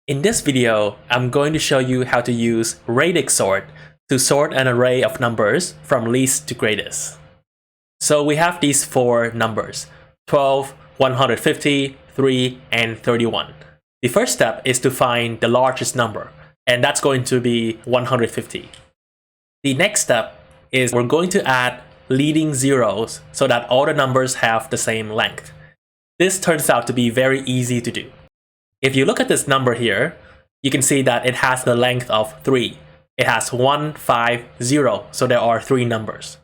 In this video, I'm going to show you how to use Radix sort to sort an array of numbers from least to greatest. So we have these four numbers, 12, 150, 3, and 31. The first step is to find the largest number, and that's going to be 150. The next step is we're going to add leading zeros so that all the numbers have the same length. This turns out to be very easy to do. If you look at this number here, you can see that it has the length of 3. It has 1, 5, 0, so there are 3 numbers.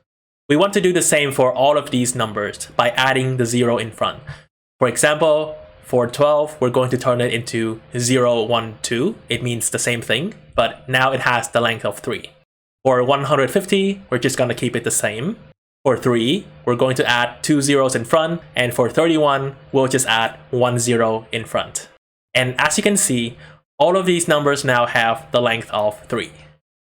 We want to do the same for all of these numbers by adding the 0 in front. For example, for 12, we're going to turn it into 0, 1, 2. It means the same thing, but now it has the length of 3. For 150, we're just going to keep it the same. For 3, we're going to add 2 zeros in front, and for 31, we'll just add 1 0 in front. And as you can see, all of these numbers now have the length of 3.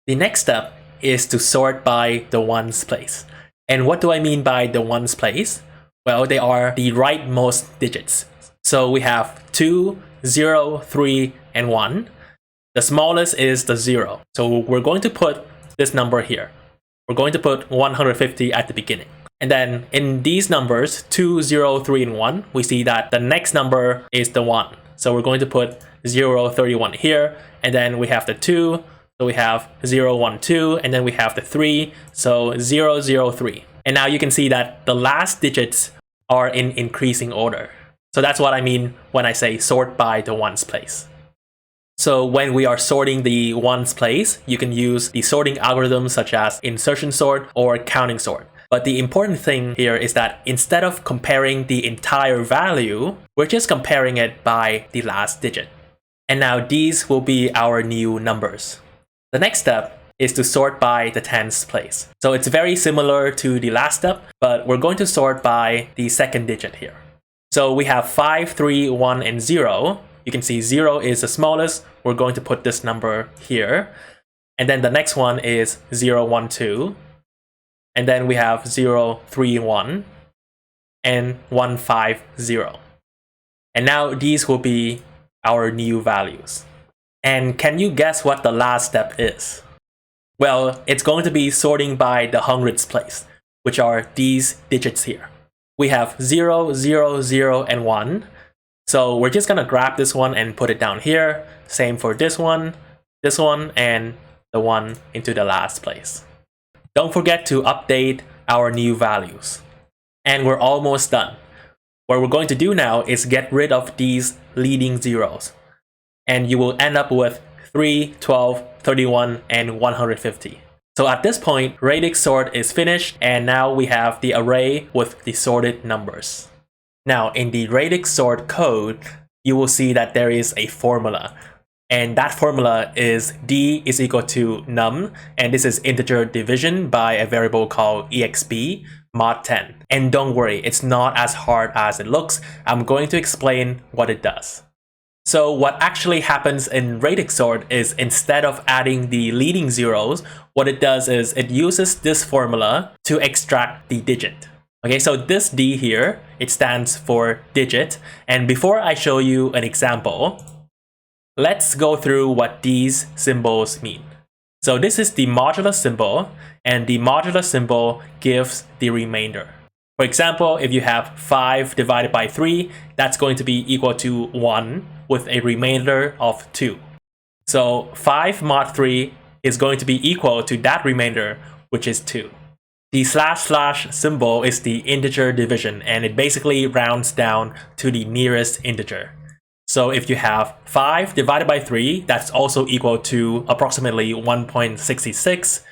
The next step is to sort by the ones place. And what do I mean by the ones place? Well, they are the rightmost digits. So we have 2, 0, 3, and 1. The smallest is the 0. So we're going to put this number here. We're going to put 150 at the beginning. And then in these numbers, 2, 0, 3, and 1, we see that the next number is the 1. So we're going to put 0, 31 here, and then we have the 2, so we have 0, 1, 2, and then we have the 3, so 0, 0, 3. And now you can see that the last digits are in increasing order. So that's what I mean when I say sort by the ones place. So when we are sorting the ones place, you can use the sorting algorithms such as insertion sort or counting sort. But the important thing here is that instead of comparing the entire value, we're just comparing it by the last digit. And now these will be our new numbers. The next step is to sort by the tens place. So it's very similar to the last step, but we're going to sort by the second digit here. So we have 5, 3, 1, and 0. You can see 0 is the smallest. We're going to put this number here. And then the next one is 0, 1, 2. And then we have 0, 3, 1, and 1, 5, 0. And now these will be our new values. And can you guess what the last step is? Well, it's going to be sorting by the hundreds place, which are these digits here. We have 0, 0, 0, and 1. So we're just going to grab this one and put it down here. Same for this one, and the one into the last place. Don't forget to update our new values. And we're almost done. What we're going to do now is get rid of these leading zeros. And you will end up with 3, 12, 31, and 150. So at this point, Radix sort is finished, and now we have the array with the sorted numbers. Now in the Radix sort code, you will see that there is a formula. And that formula is d is equal to num, and this is integer division by a variable called exp mod 10. And don't worry, it's not as hard as it looks. I'm going to explain what it does. So what actually happens in Radix sort is instead of adding the leading zeros, what it does is it uses this formula to extract the digit. Okay, so this d here, it stands for digit. And before I show you an example, let's go through what these symbols mean. So this is the modulus symbol, and the modulus symbol gives the remainder. For example, if you have 5 divided by 3, that's going to be equal to 1 with a remainder of 2. So 5 mod 3 is going to be equal to that remainder, which is 2. The / symbol is the integer division, and it basically rounds down to the nearest integer. So if you have 5 divided by 3, that's also equal to approximately 1.66.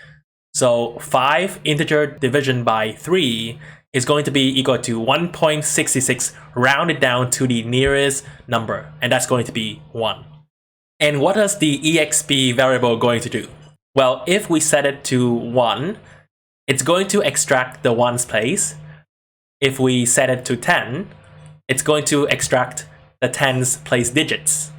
So 5 integer division by 3 is going to be equal to 1.66 rounded down to the nearest number, and that's going to be 1. And what is the exp variable going to do? Well, if we set it to 1, it's going to extract the ones place. If we set it to 10, it's going to extract the tens place digits.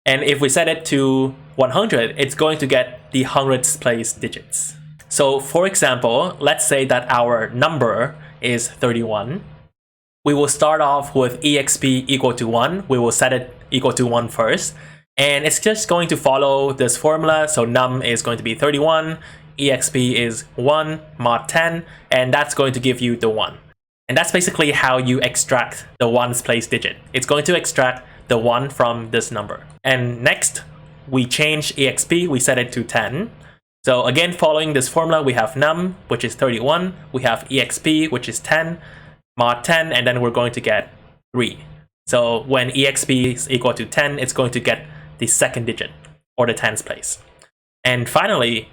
And if we set it to 100, it's going to get the hundreds place digits. So for example, let's say that our number is 31. We will start off with exp equal to 1. We will set it equal to 1 first. And it's just going to follow this formula. So num is going to be 31, exp is 1, mod 10, and that's going to give you the 1. And that's basically how you extract the ones place digit. It's going to extract the 1 from this number. And next, we change exp, we set it to 10. So again, following this formula, we have num, which is 31, we have exp, which is 10, mod 10, and then we're going to get 3. So when exp is equal to 10, it's going to get the second digit, or the tens place. And finally,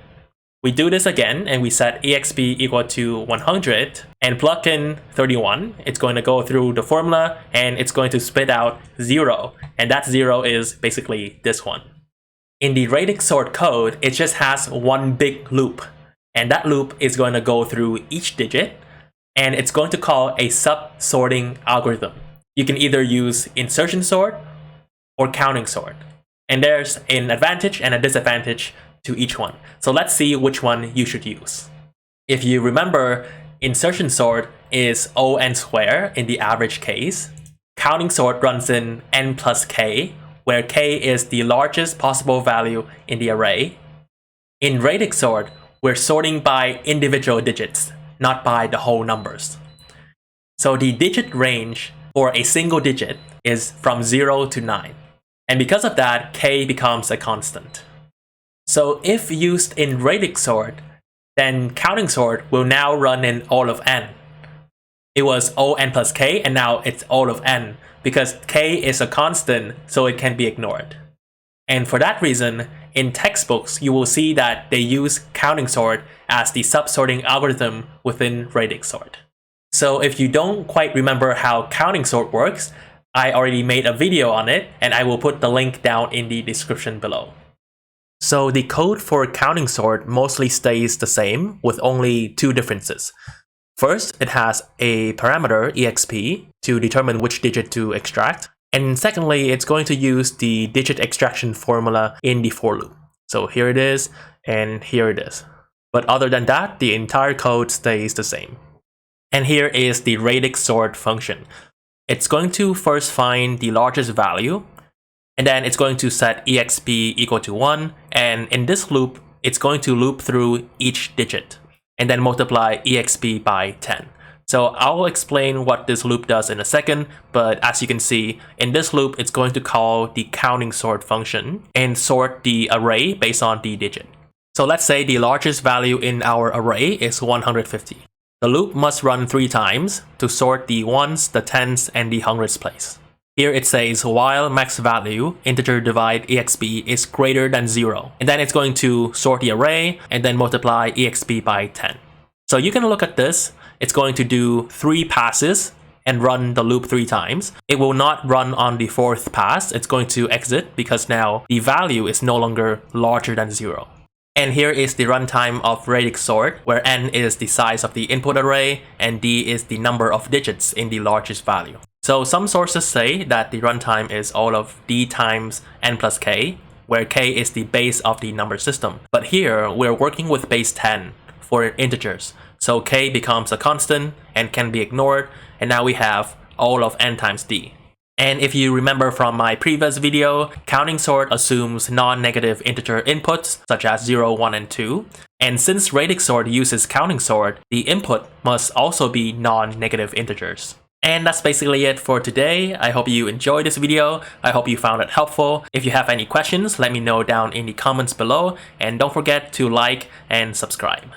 we do this again, and we set exp equal to 100, and plug in 31. It's going to go through the formula, and it's going to spit out 0, and that 0 is basically this one. In the Radix sort code, it just has one big loop, and that loop is going to go through each digit, and it's going to call a subsorting algorithm. You can either use insertion sort or counting sort, and there's an advantage and a disadvantage to each one. So let's see which one you should use. If you remember, insertion sort is O(n) square in the average case. Counting sort runs in n plus k, where k is the largest possible value in the array. In Radix sort, we're sorting by individual digits, not by the whole numbers. So the digit range for a single digit is from 0 to 9. And because of that, k becomes a constant. So if used in Radix sort, then counting sort will now run in all of n. It was O(n) plus k, and now it's all of n, because k is a constant, so it can be ignored. And for that reason, in textbooks, you will see that they use counting sort as the subsorting algorithm within Radix sort. So if you don't quite remember how counting sort works, I already made a video on it, and I will put the link down in the description below. So the code for counting sort mostly stays the same, with only two differences. First, it has a parameter exp to determine which digit to extract. And secondly, it's going to use the digit extraction formula in the for loop. So here it is, and here it is. But other than that, the entire code stays the same. And here is the Radix sort function. It's going to first find the largest value, and then it's going to set exp equal to 1, and in this loop, it's going to loop through each digit, and then multiply exp by 10. So I'll explain what this loop does in a second, but as you can see, in this loop, it's going to call the counting sort function and sort the array based on the digit. So let's say the largest value in our array is 150. The loop must run 3 times to sort the ones, the tens, and the hundreds place. Here it says while max value integer divide exp is greater than 0. And then it's going to sort the array and then multiply exp by 10. So you can look at this. It's going to do 3 passes and run the loop 3 times. It will not run on the 4th pass. It's going to exit because now the value is no longer larger than 0. And here is the runtime of Radix sort, where n is the size of the input array and d is the number of digits in the largest value. So some sources say that the runtime is all of d times n plus k, where k is the base of the number system. But here, we're working with base 10 for integers. So k becomes a constant and can be ignored, and now we have all of n times d. And if you remember from my previous video, counting sort assumes non-negative integer inputs, such as 0, 1, and 2. And since Radix sort uses counting sort, the input must also be non-negative integers. And that's basically it for today. I hope you enjoyed this video. I hope you found it helpful. If you have any questions, let me know down in the comments below. And don't forget to like and subscribe.